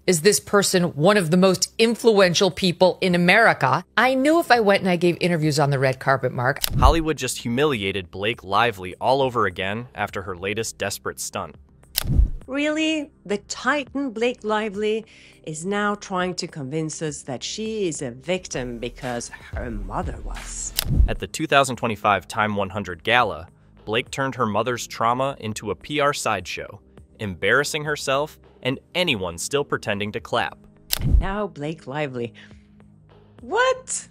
is this person one of the most influential people in America? I knew if I went and I gave interviews on the red carpet, Mark. Hollywood just humiliated Blake Lively all over again after her latest desperate stunt. Really? The Titan Blake Lively is now trying to convince us that she is a victim because her mother was. At the 2025 Time 100 Gala, Blake turned her mother's trauma into a PR sideshow, embarrassing herself and anyone still pretending to clap. Now Blake Lively. What?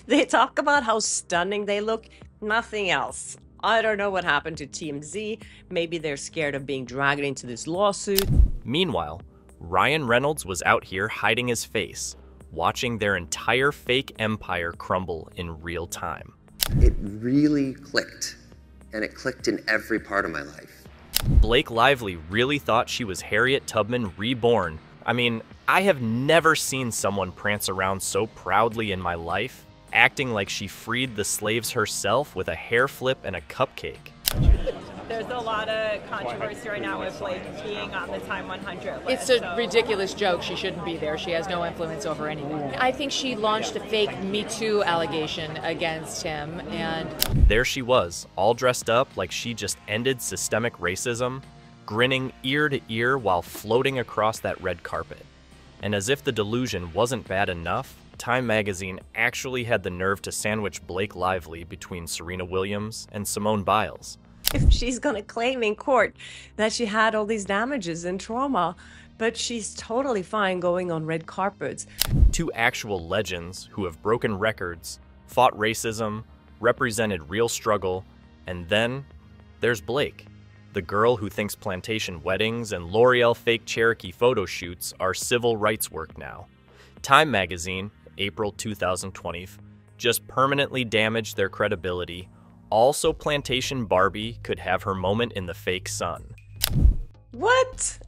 They talk about how stunning they look, nothing else. I don't know what happened to TMZ. Maybe they're scared of being dragged into this lawsuit. Meanwhile, Ryan Reynolds was out here hiding his face, watching their entire fake empire crumble in real time. It really clicked, and it clicked in every part of my life. Blake Lively really thought she was Harriet Tubman reborn. I mean, I have never seen someone prance around so proudly in my life, acting like she freed the slaves herself with a hair flip and a cupcake. There's a lot of controversy right now with Blake being on the Time 100 list. It's a ridiculous joke. She shouldn't be there. She has no influence over anything. I think she launched a fake Me Too allegation against him, and there she was, all dressed up like she just ended systemic racism, grinning ear to ear while floating across that red carpet. And as if the delusion wasn't bad enough, Time magazine actually had the nerve to sandwich Blake Lively between Serena Williams and Simone Biles. If she's gonna claim in court that she had all these damages and trauma, but she's totally fine going on red carpets. Two actual legends who have broken records, fought racism, represented real struggle, and then there's Blake, the girl who thinks plantation weddings and L'Oreal fake Cherokee photo shoots are civil rights work now. Time magazine, April 2020, just permanently damaged their credibility. Also, Plantation Barbie could have her moment in the fake sun. What?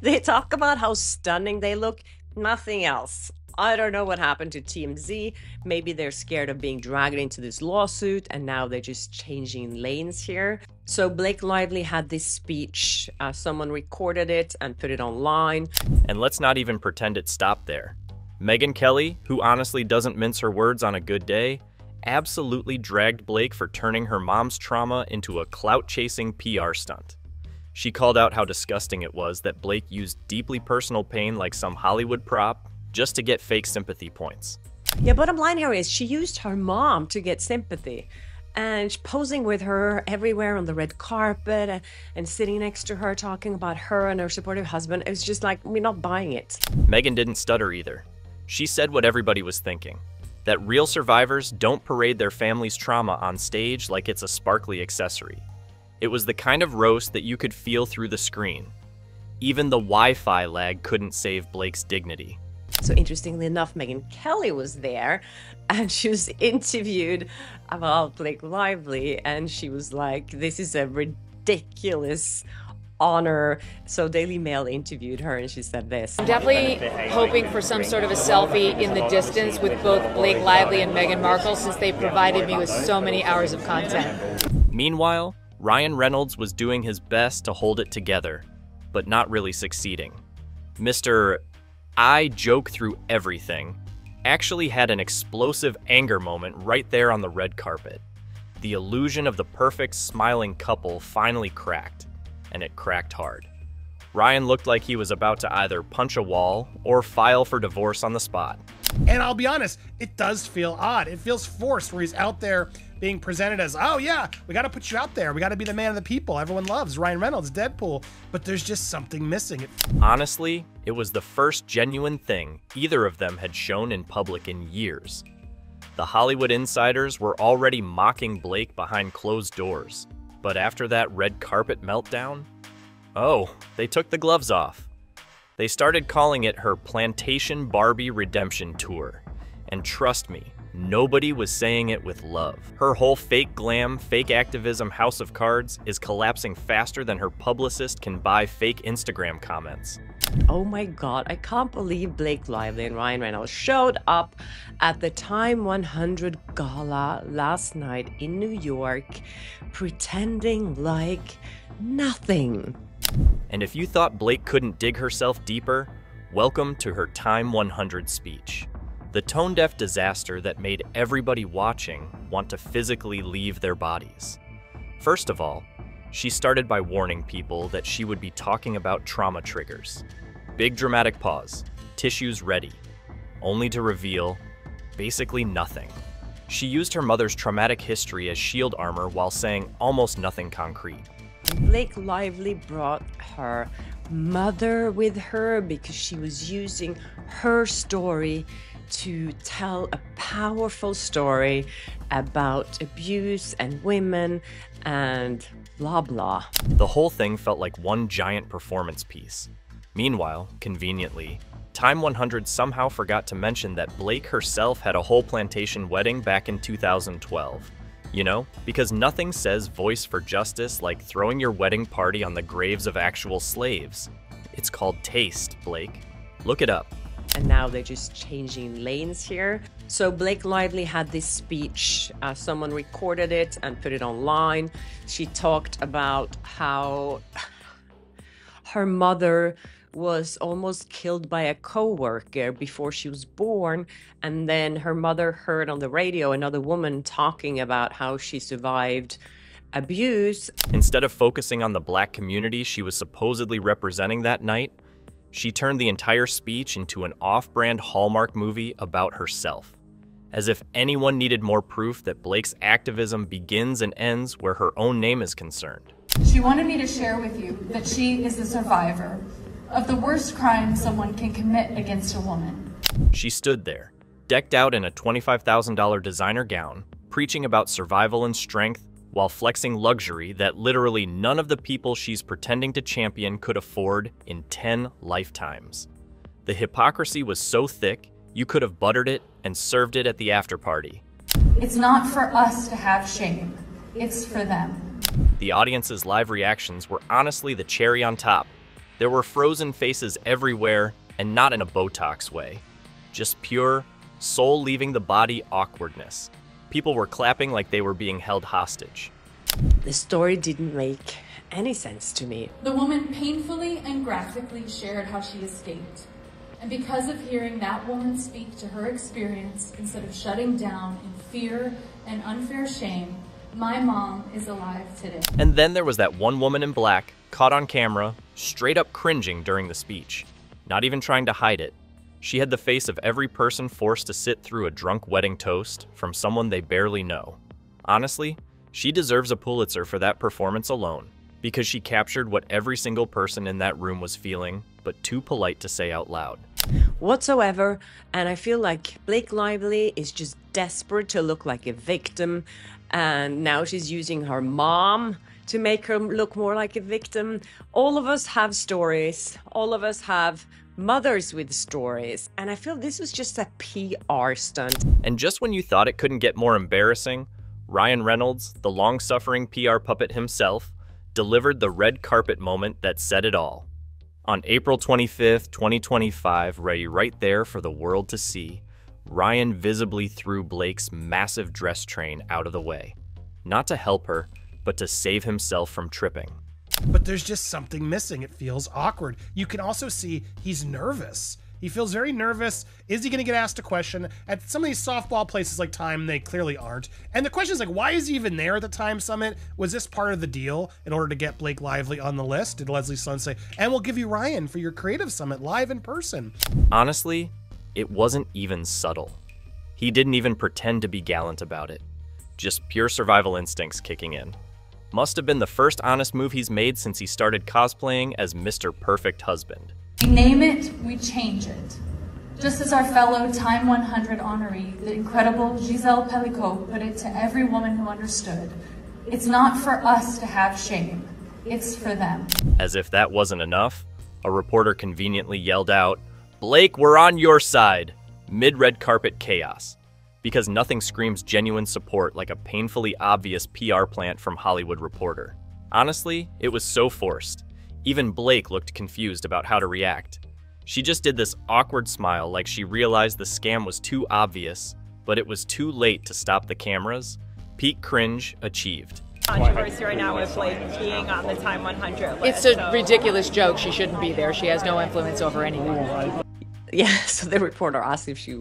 They talk about how stunning they look, nothing else. I don't know what happened to TMZ. Maybe they're scared of being dragged into this lawsuit and now they're just changing lanes here. So Blake Lively had this speech. Someone recorded it and put it online. And let's not even pretend it stopped there. Megyn Kelly, who honestly doesn't mince her words on a good day, absolutely dragged Blake for turning her mom's trauma into a clout-chasing PR stunt. She called out how disgusting it was that Blake used deeply personal pain like some Hollywood prop just to get fake sympathy points. Yeah, bottom line here is she used her mom to get sympathy. And posing with her everywhere on the red carpet and sitting next to her talking about her and her supportive husband. It was just like, we're not buying it. Megyn didn't stutter either. She said what everybody was thinking. That real survivors don't parade their family's trauma on stage like it's a sparkly accessory. It was the kind of roast that you could feel through the screen. Even the Wi-Fi lag couldn't save Blake's dignity. So interestingly enough, Megyn Kelly was there and she was interviewed about Blake Lively and she was like, this is a ridiculous honor. So Daily Mail interviewed her and she said this. I'm definitely hoping for some sort of a selfie in the distance with both Blake Lively and Meghan Markle since they provided me with so many hours of content. Meanwhile, Ryan Reynolds was doing his best to hold it together, but not really succeeding. Mr. I joke through everything actually had an explosive anger moment right there on the red carpet. The illusion of the perfect smiling couple finally cracked. And it cracked hard. Ryan looked like he was about to either punch a wall or file for divorce on the spot. And I'll be honest, it does feel odd. It feels forced where he's out there being presented as, oh yeah, we got to put you out there. We got to be the man of the people. Everyone loves Ryan Reynolds, Deadpool. But there's just something missing. Honestly, it was the first genuine thing either of them had shown in public in years. The Hollywood insiders were already mocking Blake behind closed doors. But after that red carpet meltdown, oh, they took the gloves off. They started calling it her Plantation Barbie Redemption Tour. And trust me, nobody was saying it with love. Her whole fake glam, fake activism house of cards is collapsing faster than her publicist can buy fake Instagram comments. Oh my God, I can't believe Blake Lively and Ryan Reynolds showed up at the Time 100 Gala last night in New York, pretending like nothing. And if you thought Blake couldn't dig herself deeper, Welcome to her Time 100 speech. The tone-deaf disaster that made everybody watching want to physically leave their bodies. First of all, she started by warning people that she would be talking about trauma triggers. Big dramatic pause, tissues ready, only to reveal basically nothing. She used her mother's traumatic history as shield armor while saying almost nothing concrete. Blake Lively brought her mother with her because she was using her story to tell a powerful story about abuse and women and blah blah. The whole thing felt like one giant performance piece. Meanwhile, conveniently, Time 100 somehow forgot to mention that Blake herself had a whole plantation wedding back in 2012. You know, because nothing says voice for justice like throwing your wedding party on the graves of actual slaves. It's called taste, Blake. Look it up. And now they're just changing lanes here. So Blake Lively had this speech. Someone recorded it and put it online. She talked about how her mother was almost killed by a co-worker before she was born, and then her mother heard on the radio another woman talking about how she survived abuse. Instead of focusing on the black community she was supposedly representing that night, she turned the entire speech into an off-brand Hallmark movie about herself. As if anyone needed more proof that Blake's activism begins and ends where her own name is concerned. She wanted me to share with you that she is a survivor of the worst crime someone can commit against a woman. She stood there, decked out in a $25,000 designer gown, preaching about survival and strength while flexing luxury that literally none of the people she's pretending to champion could afford in 10 lifetimes. The hypocrisy was so thick, you could have buttered it and served it at the after party. It's not for us to have shame, it's for them. The audience's live reactions were honestly the cherry on top. There were frozen faces everywhere, and not in a Botox way. Just pure, soul-leaving-the-body awkwardness. People were clapping like they were being held hostage. The story didn't make any sense to me. The woman painfully and graphically shared how she escaped. And because of hearing that woman speak to her experience instead of shutting down in fear and unfair shame, my mom is alive today. And then there was that one woman in black, caught on camera, straight up cringing during the speech, not even trying to hide it. She had the face of every person forced to sit through a drunk wedding toast from someone they barely know. Honestly, she deserves a Pulitzer for that performance alone, because she captured what every single person in that room was feeling, but too polite to say out loud. Whatsoever, and I feel like Blake Lively is just desperate to look like a victim, and now she's using her mom to make her look more like a victim. All of us have stories. All of us have mothers with stories. And I feel this was just a PR stunt. And just when you thought it couldn't get more embarrassing, Ryan Reynolds, the long-suffering PR puppet himself, delivered the red carpet moment that said it all. On April 25th, 2025, ready right there for the world to see, Ryan visibly threw Blake's massive dress train out of the way. Not to help her, but to save himself from tripping. But there's just something missing. It feels awkward. You can also see he's nervous. He feels very nervous. Is he going to get asked a question? At some of these softball places like Time, they clearly aren't. And the question is like, why is he even there at the Time Summit? Was this part of the deal in order to get Blake Lively on the list? Did Leslie Sun say, and we'll give you Ryan for your creative summit live in person? Honestly, it wasn't even subtle. He didn't even pretend to be gallant about it. Just pure survival instincts kicking in. Must have been the first honest move he's made since he started cosplaying as Mr. Perfect Husband. We name it, we change it. Just as our fellow Time 100 honoree, the incredible Giselle Pellicot, put it to every woman who understood. It's not for us to have shame, it's for them. As if that wasn't enough, a reporter conveniently yelled out, "Blake, we're on your side," mid-red carpet chaos. Because nothing screams genuine support like a painfully obvious PR plant from Hollywood Reporter. Honestly, it was so forced. Even Blake looked confused about how to react. She just did this awkward smile like she realized the scam was too obvious, but it was too late to stop the cameras. Peak cringe achieved. Controversy right now with Blake being on the Time 100 list. It's a ridiculous joke. She shouldn't be there. She has no influence over anything. Yeah, so the reporter asked if she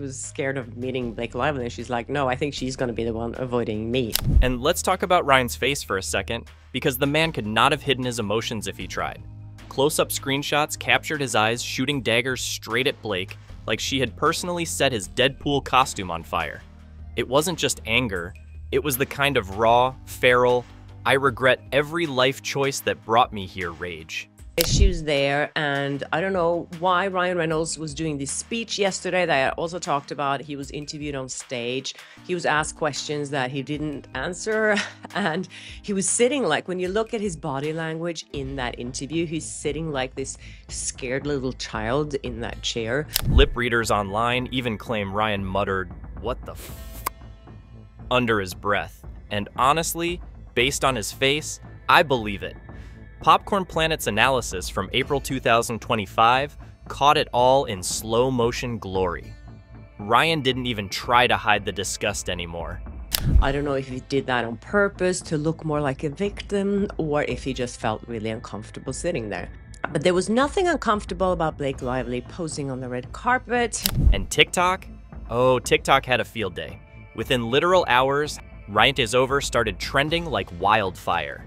was scared of meeting Blake Lively, and she's like, no, I think she's going to be the one avoiding me. And let's talk about Ryan's face for a second, because the man could not have hidden his emotions if he tried. Close-up screenshots captured his eyes shooting daggers straight at Blake, like she had personally set his Deadpool costume on fire. It wasn't just anger, it was the kind of raw, feral, I regret every life choice that brought me here rage. She was there, and I don't know why Ryan Reynolds was doing this speech yesterday that I also talked about. He was interviewed on stage. He was asked questions that he didn't answer, and he was sitting like, when you look at his body language in that interview, he's sitting like this scared little child in that chair. Lip readers online even claim Ryan muttered, "What the f?" under his breath. And honestly, based on his face, I believe it. Popcorn Planet's analysis from April 2025 caught it all in slow motion glory. Ryan didn't even try to hide the disgust anymore. I don't know if he did that on purpose to look more like a victim, or if he just felt really uncomfortable sitting there. But there was nothing uncomfortable about Blake Lively posing on the red carpet. And TikTok? Oh, TikTok had a field day. Within literal hours, Ryan Is Over started trending like wildfire.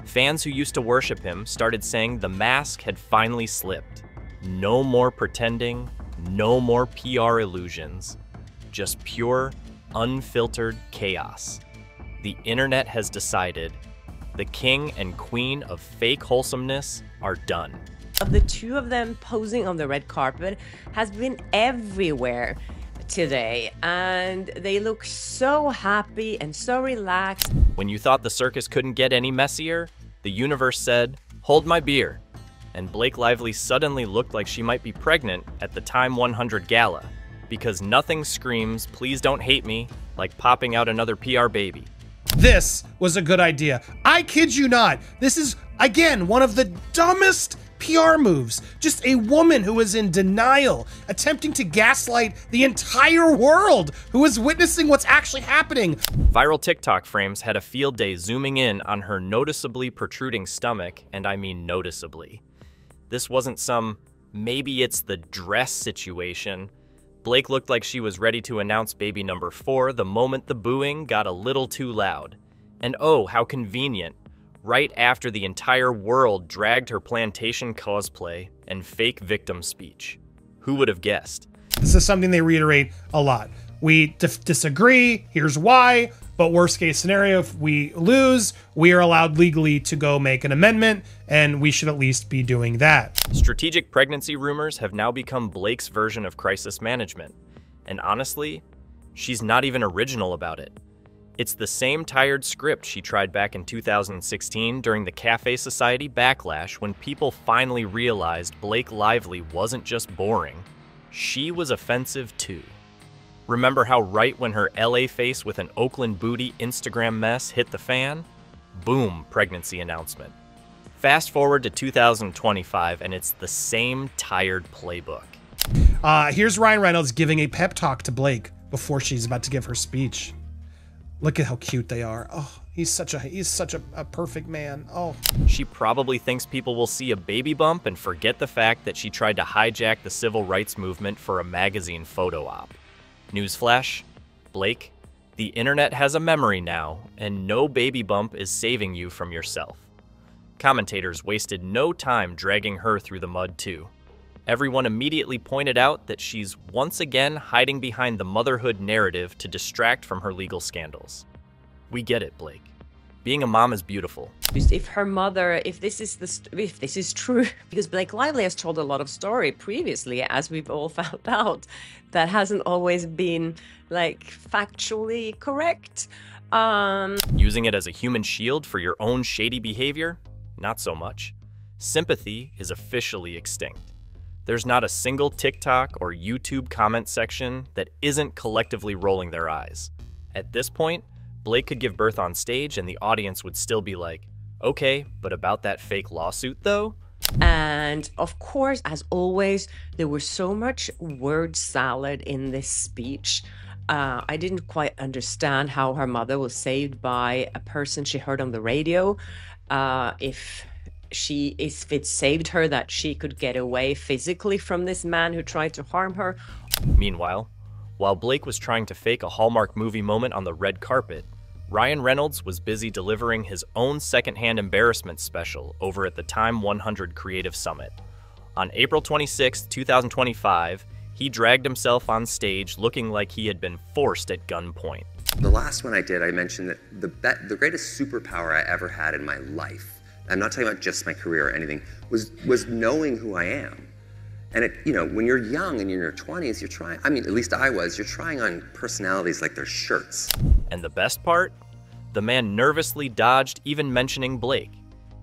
Fans who used to worship him started saying the mask had finally slipped. No more pretending, no more PR illusions. Just pure, unfiltered chaos. The internet has decided the king and queen of fake wholesomeness are done. Of the two of them posing on the red carpet has been everywhere today, and they look so happy and so relaxed. When you thought the circus couldn't get any messier, the universe said, "Hold my beer." And Blake Lively suddenly looked like she might be pregnant at the Time 100 gala, because nothing screams, "Please don't hate me," like popping out another PR baby. This was a good idea. I kid you not. This is, again, one of the dumbest PR moves. Just a woman who is in denial, attempting to gaslight the entire world who is witnessing what's actually happening. Viral TikTok frames had a field day zooming in on her noticeably protruding stomach, and I mean noticeably. This wasn't some maybe it's the dress situation. Blake looked like she was ready to announce baby number 4 the moment the booing got a little too loud. And oh, how convenient. Right after the entire world dragged her plantation cosplay and fake victim speech. Who would have guessed? This is something they reiterate a lot. We disagree, here's why, but worst case scenario, if we lose, we are allowed legally to go make an amendment, and we should at least be doing that. Strategic pregnancy rumors have now become Blake's version of crisis management. And honestly, she's not even original about it. It's the same tired script she tried back in 2016 during the Cafe Society backlash when people finally realized Blake Lively wasn't just boring. She was offensive too. Remember how right when her LA face with an Oakland booty Instagram mess hit the fan? Boom, pregnancy announcement. Fast forward to 2025 and it's the same tired playbook. Here's Ryan Reynolds giving a pep talk to Blake before she's about to give her speech. Look at how cute they are. Oh, he's such a perfect man. Oh. She probably thinks people will see a baby bump and forget the fact that she tried to hijack the civil rights movement for a magazine photo op. Newsflash, Blake, the internet has a memory now, and no baby bump is saving you from yourself. Commentators wasted no time dragging her through the mud too. Everyone immediately pointed out that she's once again hiding behind the motherhood narrative to distract from her legal scandals. We get it, Blake. Being a mom is beautiful. If her mother, if this is true, because Blake Lively has told a lot of story previously, as we've all found out, that hasn't always been like factually correct. Using it as a human shield for your own shady behavior? Not so much. Sympathy is officially extinct. There's not a single TikTok or YouTube comment section that isn't collectively rolling their eyes. At this point, Blake could give birth on stage and the audience would still be like, okay, but about that fake lawsuit though? And of course, as always, there was so much word salad in this speech. I didn't quite understand how her mother was saved by a person she heard on the radio. If if it saved her that she could get away physically from this man who tried to harm her. Meanwhile, while Blake was trying to fake a Hallmark movie moment on the red carpet, Ryan Reynolds was busy delivering his own secondhand embarrassment special over at the Time 100 Creative Summit. On April 26, 2025, he dragged himself on stage looking like he had been forced at gunpoint. The last one I did, I mentioned that the greatest superpower I ever had in my life, I'm not talking about just my career or anything, was knowing who I am. And when you're young and you're in your 20s, you're trying, at least I was, you're trying on personalities like they're shirts. And the best part? The man nervously dodged even mentioning Blake.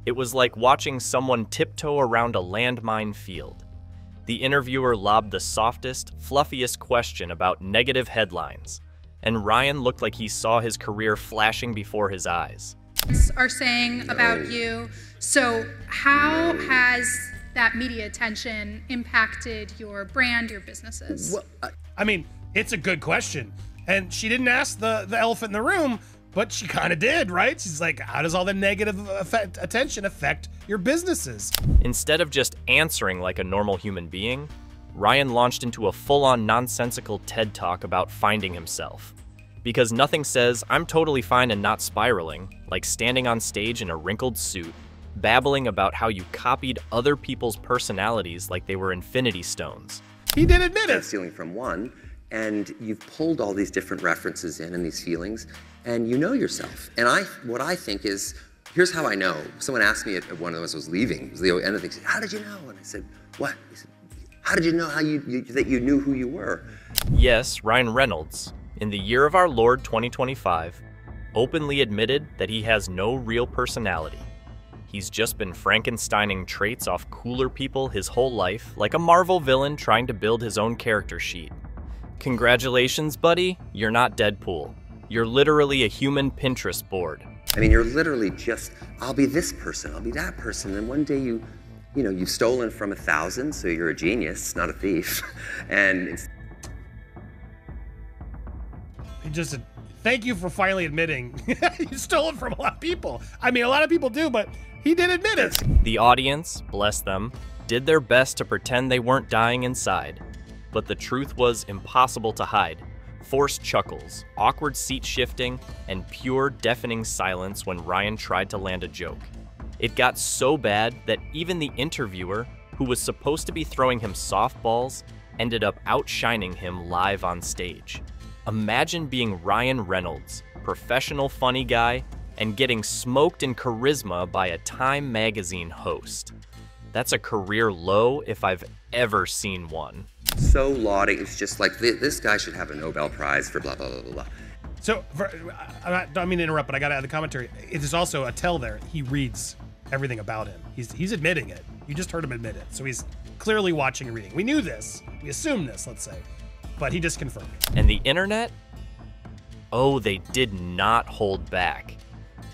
It was like watching someone tiptoe around a landmine field. The interviewer lobbed the softest, fluffiest question about negative headlines, and Ryan looked like he saw his career flashing before his eyes. Are saying about you. So how has that media attention impacted your brand, your businesses? Well, it's a good question. And she didn't ask the elephant in the room, but she kind of did, right? She's like, how does all the negative attention affect your businesses? Instead of just answering like a normal human being, Ryan launched into a full-on nonsensical TED Talk about finding himself. Because nothing says, I'm totally fine and not spiraling, like standing on stage in a wrinkled suit, babbling about how you copied other people's personalities like they were infinity stones. He did admit it. Stealing from one, and you've pulled all these different references in and these feelings, and you know yourself. And what I think is, here's how I know. Someone asked me at one of those was leaving, it was the end of the thing, how did you know? And I said, what? He said, how did you know that you knew who you were? Yes, Ryan Reynolds, in the year of our Lord 2025, openly admitted that he has no real personality. He's just been Frankensteining traits off cooler people his whole life, like a Marvel villain trying to build his own character sheet. Congratulations, buddy, you're not Deadpool. You're literally a human Pinterest board. You're literally just, I'll be this person, I'll be that person, and one day you've stolen from 1,000, so you're a genius, not a thief. And just thank you for finally admitting you stole it from a lot of people. A lot of people do, but he did admit it. The audience, bless them, did their best to pretend they weren't dying inside. But the truth was impossible to hide. Forced chuckles, awkward seat shifting, and pure deafening silence when Ryan tried to land a joke. It got so bad that even the interviewer, who was supposed to be throwing him softballs, ended up outshining him live on stage. Imagine being Ryan Reynolds, professional funny guy, and getting smoked in charisma by a Time magazine host. That's a career low if I've ever seen one. So lauding, it's just like, this guy should have a Nobel Prize for blah, blah, blah, blah, blah. So, I don't mean to interrupt, but I gotta add the commentary. It is also a tell there. He reads everything about him. He's admitting it. You just heard him admit it. So he's clearly watching and reading. We knew this. We assumed this, let's say. But he just confirmed it. And the internet? Oh, they did not hold back.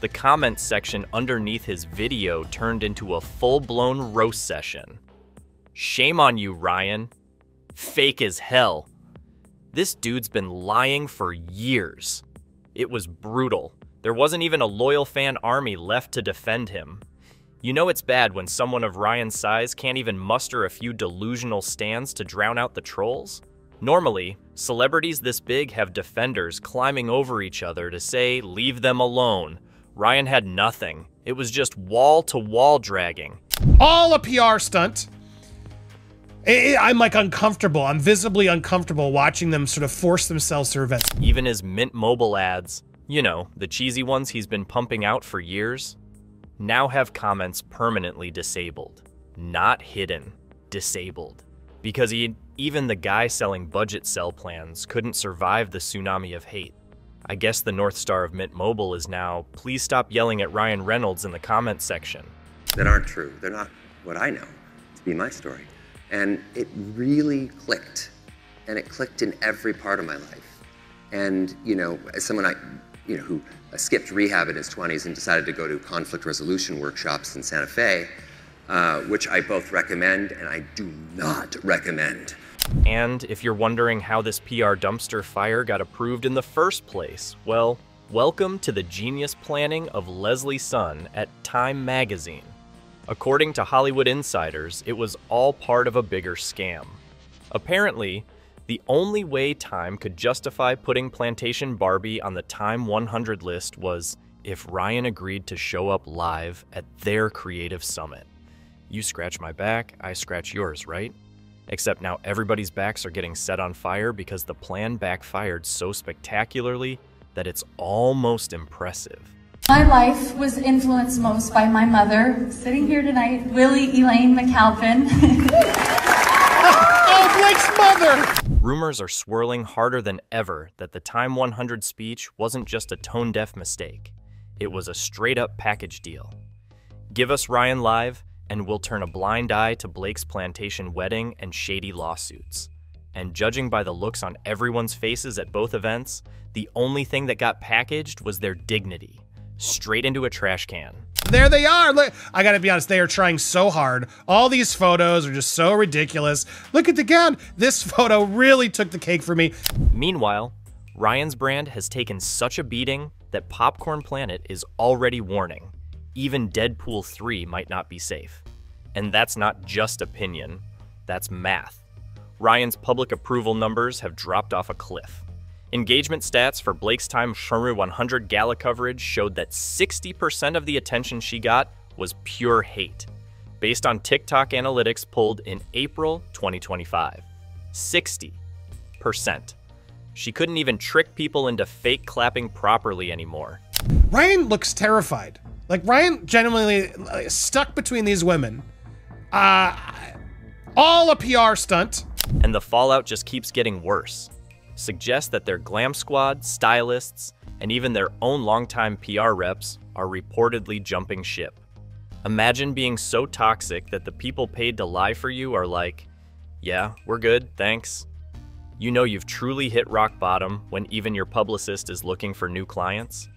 The comments section underneath his video turned into a full-blown roast session. Shame on you, Ryan. Fake as hell. This dude's been lying for years. It was brutal. There wasn't even a loyal fan army left to defend him. You know it's bad when someone of Ryan's size can't even muster a few delusional stands to drown out the trolls? Normally, celebrities this big have defenders climbing over each other to say, leave them alone. Ryan had nothing. It was just wall-to-wall dragging. All a PR stunt. I'm uncomfortable. I'm visibly uncomfortable watching them sort of force themselves through events. Even his Mint Mobile ads, the cheesy ones he's been pumping out for years, now have comments permanently disabled. Not hidden, disabled. Because even the guy selling budget cell plans couldn't survive the tsunami of hate. I guess the North Star of Mint Mobile is now, please stop yelling at Ryan Reynolds in the comments section. That aren't true. They're not what I know to be my story. And it really clicked. And it clicked in every part of my life. And, as someone who skipped rehab in his 20s and decided to go to conflict resolution workshops in Santa Fe, which I both recommend and I do not recommend. And if you're wondering how this PR dumpster fire got approved in the first place, well, welcome to the genius planning of Leslie Sun at Time magazine. According to Hollywood insiders, it was all part of a bigger scam. Apparently, the only way Time could justify putting Plantation Barbie on the Time 100 list was if Ryan agreed to show up live at their creative summit. You scratch my back, I scratch yours, right? Except now everybody's backs are getting set on fire because the plan backfired so spectacularly that it's almost impressive. My life was influenced most by my mother, sitting here tonight, Willie Elaine McAlpin. Oh, Blake's mother! Rumors are swirling harder than ever that the Time 100 speech wasn't just a tone-deaf mistake. It was a straight-up package deal. Give us Ryan live, and we'll turn a blind eye to Blake's plantation wedding and shady lawsuits. And judging by the looks on everyone's faces at both events, the only thing that got packaged was their dignity. Straight into a trash can. There they are. Look, I gotta be honest, they are trying so hard. All these photos are just so ridiculous. Look at the gown. This photo really took the cake for me. Meanwhile, Ryan's brand has taken such a beating that Popcorn Planet is already warning. Even Deadpool 3 might not be safe. And that's not just opinion, that's math. Ryan's public approval numbers have dropped off a cliff. Engagement stats for Blake's Time 100 gala coverage showed that 60% of the attention she got was pure hate, based on TikTok analytics pulled in April 2025. 60%. She couldn't even trick people into fake clapping properly anymore. Ryan looks terrified. Like, Ryan genuinely stuck between these women. All a PR stunt. And the fallout just keeps getting worse. Suggests that their glam squad, stylists, and even their own longtime PR reps are reportedly jumping ship. Imagine being so toxic that the people paid to lie for you are like, yeah, we're good, thanks. You know you've truly hit rock bottom when even your publicist is looking for new clients.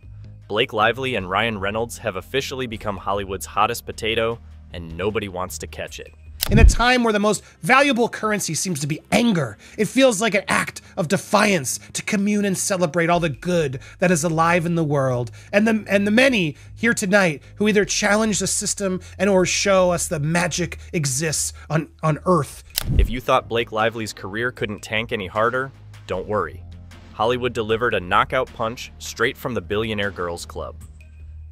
Blake Lively and Ryan Reynolds have officially become Hollywood's hottest potato, and nobody wants to catch it. In a time where the most valuable currency seems to be anger, it feels like an act of defiance to commune and celebrate all the good that is alive in the world, and the many here tonight who either challenge the system and or show us the magic exists on Earth. If you thought Blake Lively's career couldn't tank any harder, don't worry. Hollywood delivered a knockout punch straight from the Billionaire Girls Club.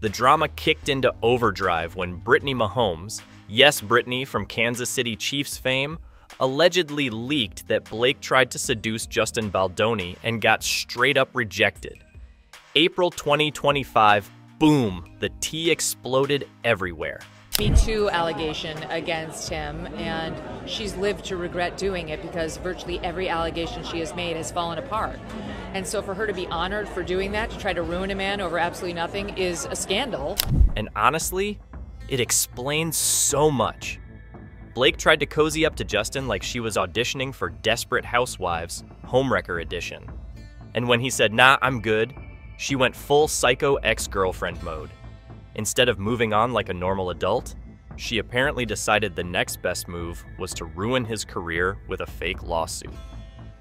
The drama kicked into overdrive when Brittany Mahomes, yes, Brittany from Kansas City Chiefs fame, allegedly leaked that Blake tried to seduce Justin Baldoni and got straight up rejected. April 2025, boom, the tea exploded everywhere. Me Too allegation against him, and she's lived to regret doing it because virtually every allegation she has made has fallen apart. And so for her to be honored for doing that, to try to ruin a man over absolutely nothing, is a scandal. And honestly, it explains so much. Blake tried to cozy up to Justin like she was auditioning for Desperate Housewives, Homewrecker Edition. And when he said, nah, I'm good, she went full psycho ex-girlfriend mode. Instead of moving on like a normal adult, she apparently decided the next best move was to ruin his career with a fake lawsuit.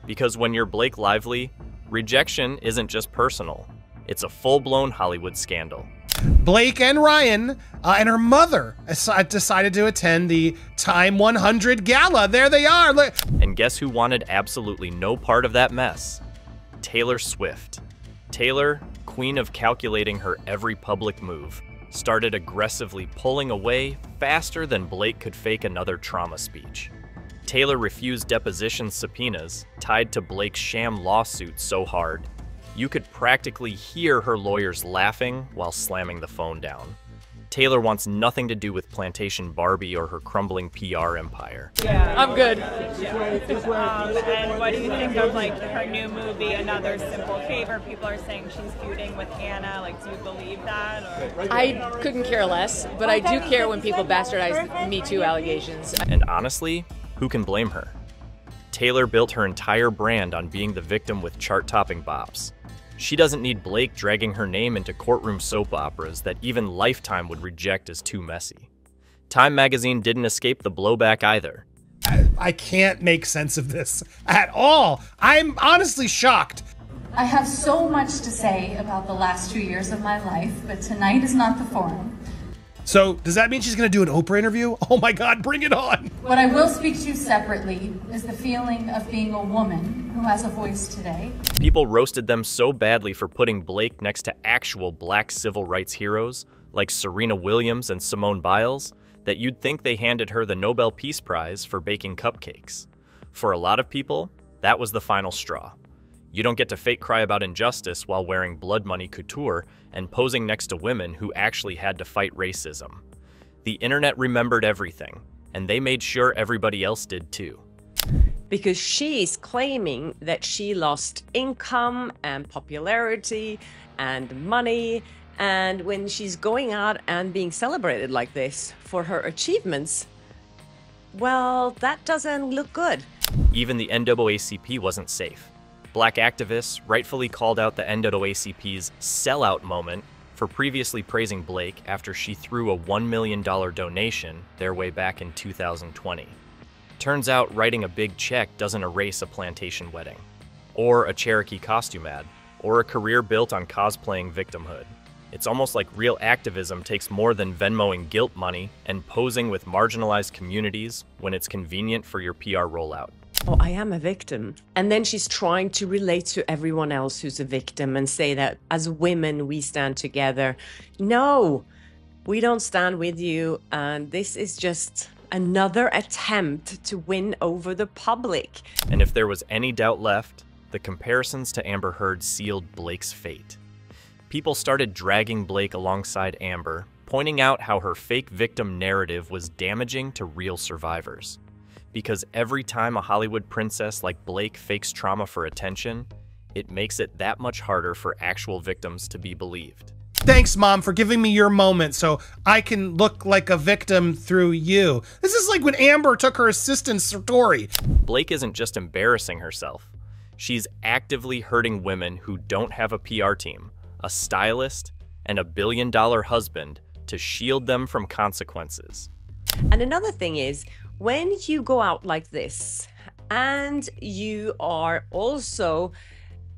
Because when you're Blake Lively, rejection isn't just personal, it's a full-blown Hollywood scandal. Blake and Ryan and her mother decided to attend the Time 100 gala. There they are. Look. And guess who wanted absolutely no part of that mess? Taylor Swift. Taylor, queen of calculating her every public move, started aggressively pulling away faster than Blake could fake another trauma speech. Taylor refused deposition subpoenas tied to Blake's sham lawsuit so hard, you could practically hear her lawyers laughing while slamming the phone down. Taylor wants nothing to do with Plantation Barbie or her crumbling PR empire. Yeah, I'm good. Yeah. And what do you think of like her new movie, Another Simple Favor? People are saying she's feuding with Anna. Like, do you believe that? Or? I couldn't care less, but I do care when people bastardize Me Too allegations. And honestly, who can blame her? Taylor built her entire brand on being the victim with chart-topping bops. She doesn't need Blake dragging her name into courtroom soap operas that even Lifetime would reject as too messy. Time magazine didn't escape the blowback either. I can't make sense of this at all. I'm honestly shocked. I have so much to say about the last 2 years of my life, but tonight is not the forum. So does that mean she's going to do an Oprah interview? Oh my God, bring it on. What I will speak to separately is the feeling of being a woman who has a voice today. People roasted them so badly for putting Blake next to actual black civil rights heroes like Serena Williams and Simone Biles that you'd think they handed her the Nobel Peace Prize for baking cupcakes. For a lot of people, that was the final straw. You don't get to fake cry about injustice while wearing blood money couture and posing next to women who actually had to fight racism. The internet remembered everything, and they made sure everybody else did too. Because she's claiming that she lost income and popularity and money, and when she's going out and being celebrated like this for her achievements, well, that doesn't look good. Even the NAACP wasn't safe. Black activists rightfully called out the NAACP's sellout moment for previously praising Blake after she threw a $1 million donation their way back in 2020. Turns out writing a big check doesn't erase a plantation wedding, or a Cherokee costume ad, or a career built on cosplaying victimhood. It's almost like real activism takes more than Venmoing guilt money and posing with marginalized communities when it's convenient for your PR rollout. Oh, I am a victim. And then she's trying to relate to everyone else who's a victim and say that as women, we stand together. No, we don't stand with you. And this is just another attempt to win over the public. And if there was any doubt left, the comparisons to Amber Heard sealed Blake's fate. People started dragging Blake alongside Amber, pointing out how her fake victim narrative was damaging to real survivors. Because every time a Hollywood princess like Blake fakes trauma for attention, it makes it that much harder for actual victims to be believed. Thanks, Mom, for giving me your moment so I can look like a victim through you. This is like when Amber took her assistant's story. Blake isn't just embarrassing herself. She's actively hurting women who don't have a PR team, a stylist, and a billion-dollar husband to shield them from consequences. And another thing is, when you go out like this and you are also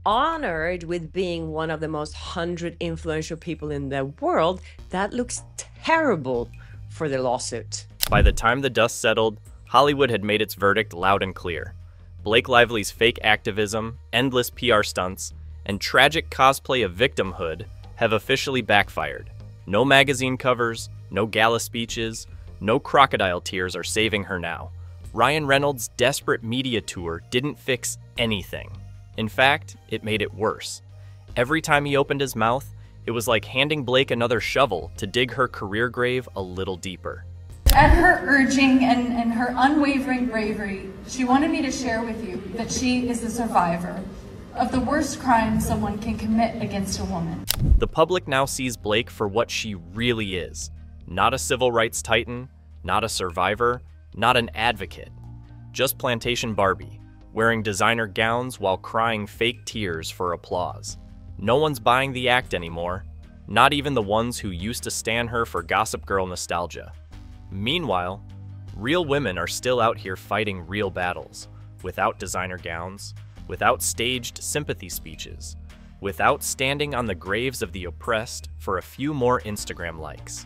honored with being one of the most 100 influential people in the world, that looks terrible for the lawsuit. By the time the dust settled, Hollywood had made its verdict loud and clear. Blake Lively's fake activism, endless PR stunts, and tragic cosplay of victimhood have officially backfired. No magazine covers, no gala speeches, no crocodile tears are saving her now. Ryan Reynolds' desperate media tour didn't fix anything. In fact, it made it worse. Every time he opened his mouth, it was like handing Blake another shovel to dig her career grave a little deeper. At her urging and her unwavering bravery, she wanted me to share with you that she is a survivor of the worst crime someone can commit against a woman. The public now sees Blake for what she really is. Not a civil rights titan, not a survivor, not an advocate. Just Plantation Barbie, wearing designer gowns while crying fake tears for applause. No one's buying the act anymore, not even the ones who used to stan her for Gossip Girl nostalgia. Meanwhile, real women are still out here fighting real battles, without designer gowns, without staged sympathy speeches, without standing on the graves of the oppressed for a few more Instagram likes.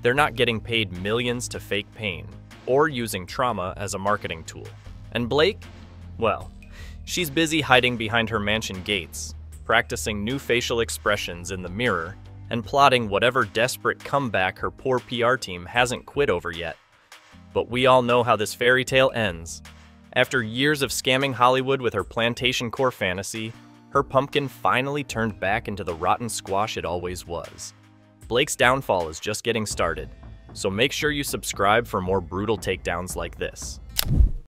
They're not getting paid millions to fake pain, or using trauma as a marketing tool. And Blake? Well, she's busy hiding behind her mansion gates, practicing new facial expressions in the mirror, and plotting whatever desperate comeback her poor PR team hasn't quit over yet. But we all know how this fairy tale ends. After years of scamming Hollywood with her plantation core fantasy, her pumpkin finally turned back into the rotten squash it always was. Blake's downfall is just getting started, so make sure you subscribe for more brutal takedowns like this.